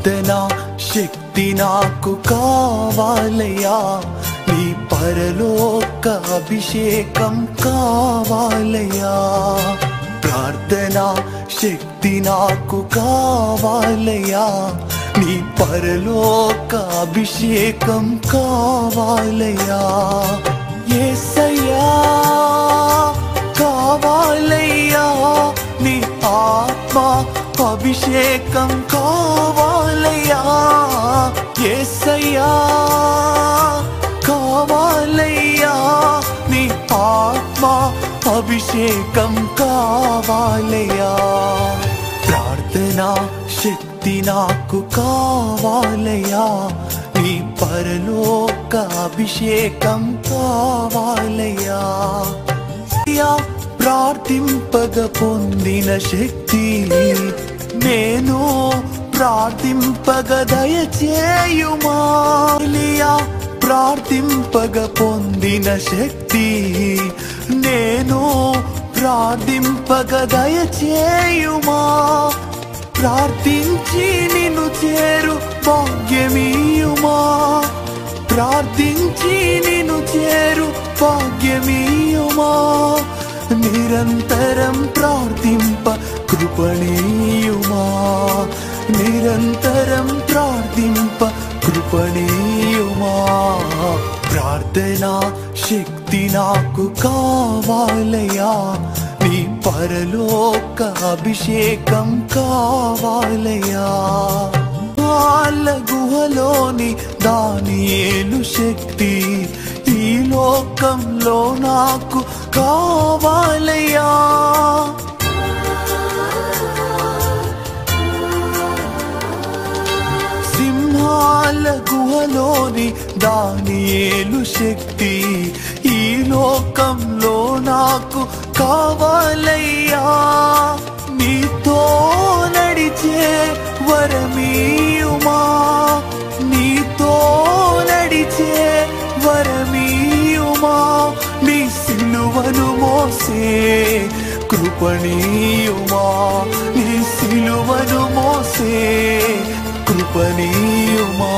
ప్రార్థనా శక్తి నాకు కావాలయ్యా, నీ పరలోక అభిషేకం కావాలయ్యా. ప్రార్థనా శక్తి నాకు కావాలయ్యా, నీ పరలోక అభిషేకం కావాలయ్యా. యేసయ్యా కావాలయ్యా, నీ ఆత్మ అభిషేకం కావాలయ్యా. యేసయ్యా కావాలయ్యా, నీ ఆత్మ అభిషేకం కావాలయ్యా. ప్రార్థనా శక్తి నాకు కావాలయ్యా, నీ పరలోక అభిషేకం కావాలయ్యా. ప్రార్థింపగ పొందిన శక్తి నేను ప్రార్థింపగ దయచేయుమా. ప్రార్థింపగ పొందిన శక్తి నేను ప్రార్థింపగ దయచేయుమా. ప్రార్థించి నిన్ను చేరు భాగ్యమీయుమా, ప్రార్థించి నిన్ను చేరు భాగ్యమీయుమా. నిరంతరం ప్రార్థింప కృపణీయుమా, నిరంతరం ప్రార్థింప కృపణీయుమా. ప్రార్థనా శక్తి నాకు కావాలయ్యా, నీ పరలోక అభిషేకం కావాలయ్యా. వాళ్ళ గుహలోని దానియేలు శక్తి ఈ లోకంలో నాకు కావాలయ్యా. సింహాల గుహలోని దానియేలు శక్తి ఈ లోకంలో నాకు కావాలయ్యా. నీతో నడిచే వరమీయుమా, నీతో నడిచే వరమీయుమా. నీ సిలువను మోసే కృపణీయుమా, నీ సిలువను మోసే కృపణీయుమా.